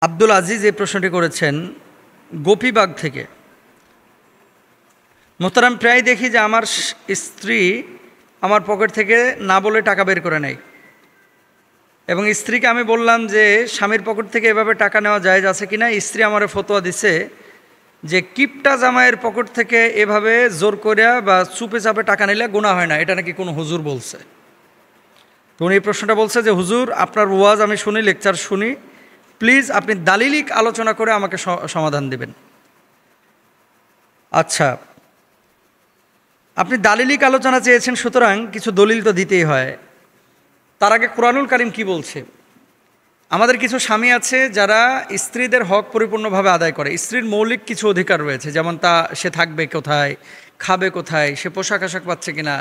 আব্দুল আজিজ এই প্রশ্নটি করেছেন গোপীবাগ থেকে। মোহতারাম, প্রায় দেখি যে আমার স্ত্রী আমার পকেট থেকে না বলে টাকা বের করে নেয়, এবং স্ত্রীকে আমি বললাম যে স্বামীর পকেট থেকে এভাবে টাকা নেওয়া জায়েজ আছে কিনা। স্ত্রী আমার ফতোয়া দিছে যে কিপটা জামাইয়ের পকেট থেকে এভাবে জোর করিয়া বা চুপে চাপে টাকা নিলে গুনাহ হয় না, এটা নাকি কোনো হুজুর বলছে। তো উনি এই প্রশ্নটা বলছে যে হুজুর, আপনার ওয়াজ আমি শুনি, লেকচার শুনি, প্লিজ আপনি দালিলিক আলোচনা করে আমাকে সমাধান দেবেন। আচ্ছা, আপনি দালিলিক আলোচনা চেয়েছেন, সুতরাং কিছু দলিল তো দিতেই হয়। তার আগে কুরআনুল কারীম কি বলছে? আমাদের কিছু স্বামী আছে যারা স্ত্রীদের হক পরিপূর্ণভাবে আদায় করে। স্ত্রীর মৌলিক কিছু অধিকার রয়েছে, যেমন সে থাকবে কোথায়, খাবে কোথায়, সে পোশাক আশাক পাচ্ছে কিনা,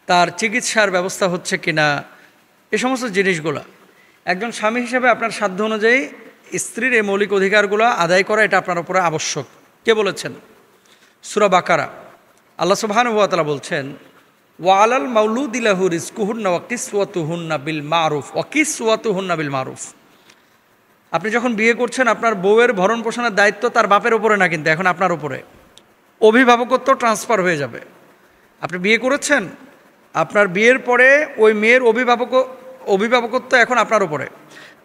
তার চিকিৎসার ব্যবস্থা হচ্ছে কিনা, এই সমস্ত জিনিসগুলো একজন স্বামী হিসেবে আপনার সাধ্য অনুযায়ী স্ত্রীর এই মৌলিক অধিকারগুলো আদায় করা এটা আপনার উপরে আবশ্যক। কে বলেছেন? সূরা বাকারা আল্লাহ সুবহানাহু ওয়া তাআলা বলছেন, ওয়ালাল মাউলুদি লাহু রিজকুহুন্না ওয়া কিসওয়াতুহুন্না বিল মারুফ ওয়া কিসওয়াতুহুন্না বিল মারুফ। আপনি যখন বিয়ে করছেন, আপনার বউয়ের ভরণ পোষণের দায়িত্ব তার বাপের উপরে না, কিন্তু এখন আপনার উপরে অভিভাবকত্ব ট্রান্সফার হয়ে যাবে। আপনি বিয়ে করেছেন, আপনার বিয়ের পরে ওই মেয়ের অভিভাবকত্ব এখন আপনার উপরে।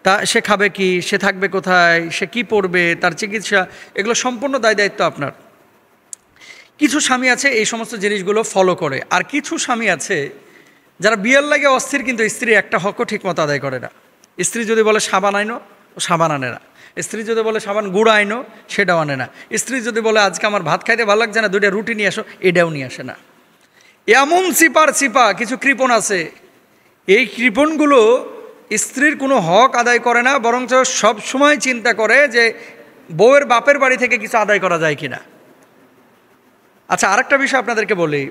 তা সে খাবে কি, সে থাকবে কোথায়, সে কি পড়বে, তার চিকিৎসা, এগুলো সম্পূর্ণ দায়িত্ব আপনার। কিছু স্বামী আছে এই সমস্ত জিনিসগুলো ফলো করে, আর কিছু স্বামী আছে যারা বিয়ের লাগে অস্থির, কিন্তু স্ত্রী একটা হকও ঠিকমতো আদায় করে না। স্ত্রী যদি বলে সাবান আইনো, ও সাবান আনে না। স্ত্রী যদি বলে সাবান গুঁড়ো আইনো, সেটাও আনে না। স্ত্রী যদি বলে আজকে আমার ভাত খাইতে ভালো লাগছে না, দুইটা রুটি নিয়ে আসো, এটাও নিয়ে আসে না। এমন চিপা কিছু কৃপণ আছে, এই কৃপণগুলো স্ত্রীর কোনো হক আদায় করে না, বরঞ্চ সবসময় চিন্তা করে যে বউয়ের বাপের বাড়ি থেকে কিছু আদায় করা যায় কিনা। আচ্ছা, আরেকটা বিষয় আপনাদেরকে বলি,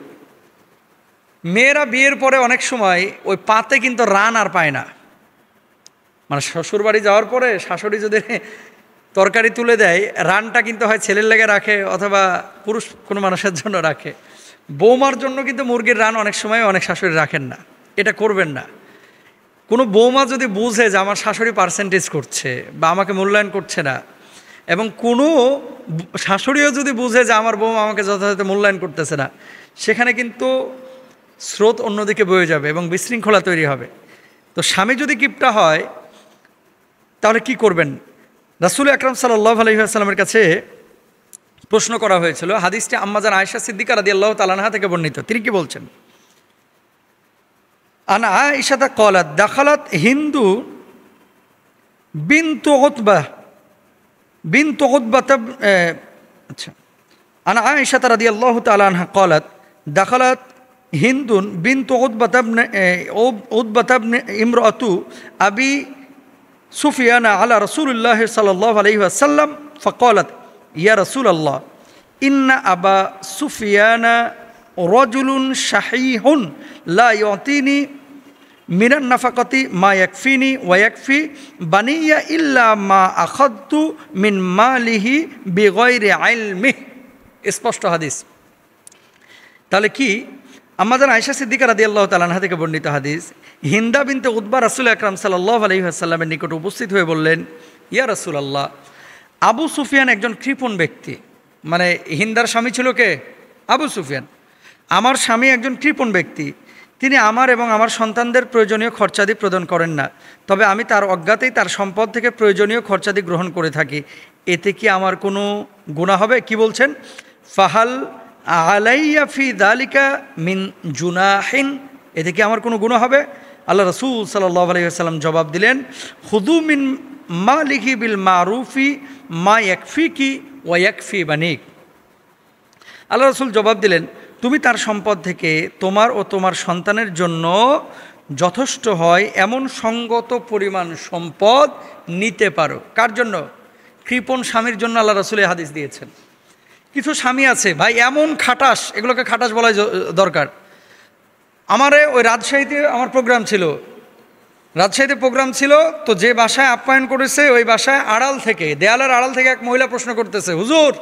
মেয়েরা বিয়ের পরে অনেক সময় ওই পাতে কিন্তু রান আর পায় না। মানে শ্বশুর বাড়ি যাওয়ার পরে শাশুড়ি যদি তরকারি তুলে দেয়, রানটা কিন্তু হয় ছেলের লেগে রাখে অথবা পুরুষ কোনো মানুষের জন্য রাখে। বৌমার জন্য কিন্তু মুরগির রান অনেক সময় অনেক শাশুড়ি রাখেন না। এটা করবেন না। কোনো বৌমা যদি বুঝে যে আমার শাশুড়ি পার্সেন্টেজ করছে বা আমাকে মূল্যায়ন করছে না, এবং কোনো শাশুড়িও যদি বুঝে যে আমার বৌমা আমাকে যথাযথ মূল্যায়ন করতেছে না, সেখানে কিন্তু স্রোত অন্যদিকে বয়ে যাবে এবং বিশৃঙ্খলা তৈরি হবে। তো স্বামী যদি কিপটা হয় তাহলে কি করবেন? রাসূল আকরাম সাল্লাল্লাহু আলাইহি ওয়াসাল্লামের কাছে প্রশ্ন করা হয়েছিল। হাদিসটি আম্মাজান আয়েশা সিদ্দিকা রাদিয়াল্লাহু তাআলা আনহা থেকে বর্ণিত। তিনি কি বলছেন? আন আয়েশা ক্বালাত দাখালাত হিন্দু বিনতু উতবা আচ্ছা, আন আয়েশা রাদিয়াল্লাহু তাআলা আনহা ক্বালাত দাখালাত হিন্দুন বিনতু উতবা ইমরাতু আবি সুফিয়ান আলা রাসূলিল্লাহ সাল্লাল্লাহু আলাইহি ওয়াসাল্লাম ফাকালাত ইয়া রাসূলাল্লাহ ইন্না আবা সুফিয়ানা রাজুলুন শাহীহুন লা ইউতিনি মিনান নাফাকাতি মা ইয়াকফিনি ওয়া ইয়াকফি বানিয়া ইল্লা মা আখাযতু মিন মালিহি বিগাইরি ইলমিহি। স্পষ্ট হাদিস। তাহলে কি? আম্মাজান আয়েশা সিদ্দিকা রাদিয়াল্লাহু তাআলা আনহা থেকে বর্ণিত হাদিস, হিন্দা বিনতে উতবা রাসূল আকরাম সাল্লাল্লাহু আলাইহি ওয়াসাল্লামের নিকট উপস্থিত হয়ে বললেন, ইয়া রাসূলুল্লাহ, আবু সুফিয়ান একজন কৃপণ ব্যক্তি। মানে হিন্দার স্বামী ছিল কে? আবু সুফিয়ান। আমার স্বামী একজন কৃপণ ব্যক্তি, তিনি আমার এবং আমার সন্তানদের প্রয়োজনীয় খরচাদি প্রদান করেন না, তবে আমি তার অজ্ঞাতেই তার সম্পদ থেকে প্রয়োজনীয় খরচাদি গ্রহণ করে থাকি। এতে কি আমার কোনো গুনাহ হবে? কি বলছেন? ফাহাল আলাইয়া ফি যালিকা মিন জুনাহিন, এতে কি আমার কোনো গুনাহ হবে? আল্লাহ রাসূল সাল্লাল্লাহু আলাইহি ওয়াসাল্লাম জবাব দিলেন, খুযু মিন মালিহি বিল মারুফি মা ইয়াকফিকি ওয়া ইয়াকফি বানিক। আল্লাহ রাসূল জবাব দিলেন, তুমি তার সম্পদ থেকে তোমার ও তোমার সন্তানের জন্য যথেষ্ট হয় এমন সঙ্গত পরিমাণ সম্পদ নিতে পারো। কার জন্য? কৃপণ স্বামীর জন্য আল্লাহ রাসূল এই হাদিস দিয়েছেন। কিছু স্বামী আছে ভাই এমন খাটাস, এগুলোকে খাটাস বলাই দরকার। আমারে ওই রাজশাহীতে আমার প্রোগ্রাম ছিল, তো যে বাসায় আপ্যায়ন করেছে ওই বাসায় আড়াল থেকে, দেয়ালের আড়াল থেকে এক মহিলা প্রশ্ন করতেছে, হুজুর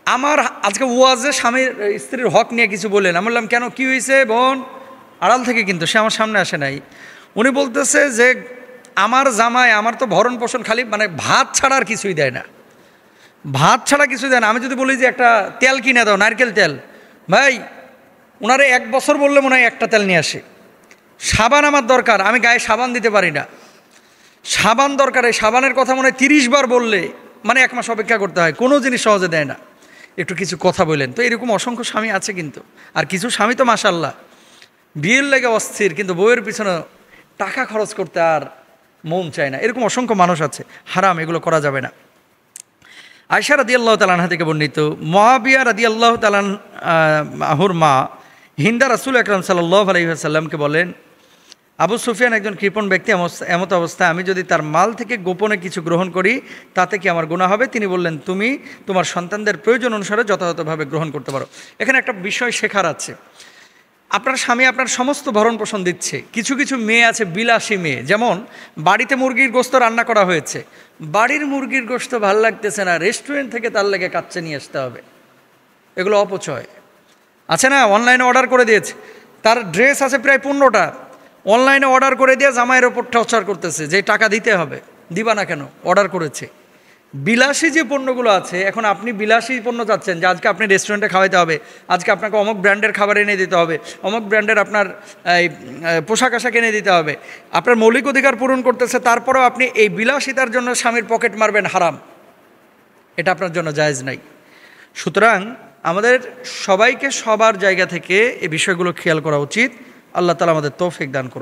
আমার আজকে ওয়াজে স্বামীর স্ত্রীর হক নিয়ে কিছু বললেন। আমি বললাম, কেন, কি হয়েছে বোন? আড়াল থেকে, কিন্তু সে আমার সামনে আসে নাই। উনি বলতেছে যে আমার জামাই আমার তো ভরণ পোষণ খালি মানে ভাত ছাড়া আর কিছুই দেয় না, ভাত ছাড়া কিছুই দেয় না। আমি যদি বলি যে একটা তেল কিনে দাও, নারকেল তেল, ভাই ওনারে 1 বছর বললে মনে হয় একটা তেল নিয়ে আসে। সাবান আমার দরকার, আমি গায়ে সাবান দিতে পারি না, সাবান দরকার, এই সাবানের কথা মনে হয় 30 বার বললে মানে 1 মাস অপেক্ষা করতে হয়, কোনো জিনিস সহজে দেয় না। একটু কিছু কথা বললেন তো, এরকম অসংখ্য স্বামী আছে কিন্তু। আর কিছু স্বামী তো মাশাআল্লাহ বিয়ের লেগে অস্থির, কিন্তু বউয়ের পিছনে টাকা খরচ করতে আর মন চায় না, এরকম অসংখ্য মানুষ আছে। হারাম, এগুলো করা যাবে না। আয়েশা রাদিয়াল্লাহু তাআলা আনহা থেকে বর্ণিত, মুআবিয়া রাদিয়াল্লাহু তাআলা আনহুর মা হিন্দা রাসূল আকরাম সাল্লাল্লাহু আলাইহি ওয়াসাল্লামকে বলেন, আবু সুফিয়ান একজন কৃপণ ব্যক্তি, এমত অবস্থায় আমি যদি তার মাল থেকে গোপনে কিছু গ্রহণ করি তাতে কি আমার গুনাহ হবে? তিনি বললেন, তুমি তোমার সন্তানদের প্রয়োজন অনুসারে যথাযথভাবে গ্রহণ করতে পারো। এখানে একটা বিষয় শেখার আছে। আপনার স্বামী আপনার সমস্ত ভরণ পোষণ দিচ্ছে, কিছু কিছু মেয়ে আছে বিলাসী মেয়ে, যেমন বাড়িতে মুরগির গোশত রান্না করা হয়েছে, বাড়ির মুরগির গোশত ভাল লাগতেছে না, রেস্টুরেন্ট থেকে তার লেগে কাচ্চে নিয়ে আসতে হবে। এগুলো অপচয় আছে না? অনলাইনে অর্ডার করে দিয়েছে, তার ড্রেস আছে প্রায় 15টা, অনলাইনে অর্ডার করে দিয়ে জামাইয়ের ওপর টর্চার করতেছে যে টাকা দিতে হবে, দিবা না কেন, অর্ডার করেছে। বিলাসী যে পণ্যগুলো আছে, এখন আপনি বিলাসী পণ্য চাচ্ছেন যে আজকে আপনি রেস্টুরেন্টে খাওয়াইতে হবে, আজকে আপনাকে অমুক ব্র্যান্ডের খাবার এনে দিতে হবে, অমুক ব্র্যান্ডের আপনার এই পোশাক আশাক এনে দিতে হবে, আপনার মৌলিক অধিকার পূরণ করতেছে, তারপরেও আপনি এই বিলাসিতার জন্য স্বামীর পকেট মারবেন, হারাম, এটা আপনার জন্য জায়েজ নাই। সুতরাং আমাদের সবাইকে সবার জায়গা থেকে এই বিষয়গুলো খেয়াল করা উচিত। আল্লাহ তাআলা আমাদের তৌফিক দান করুন।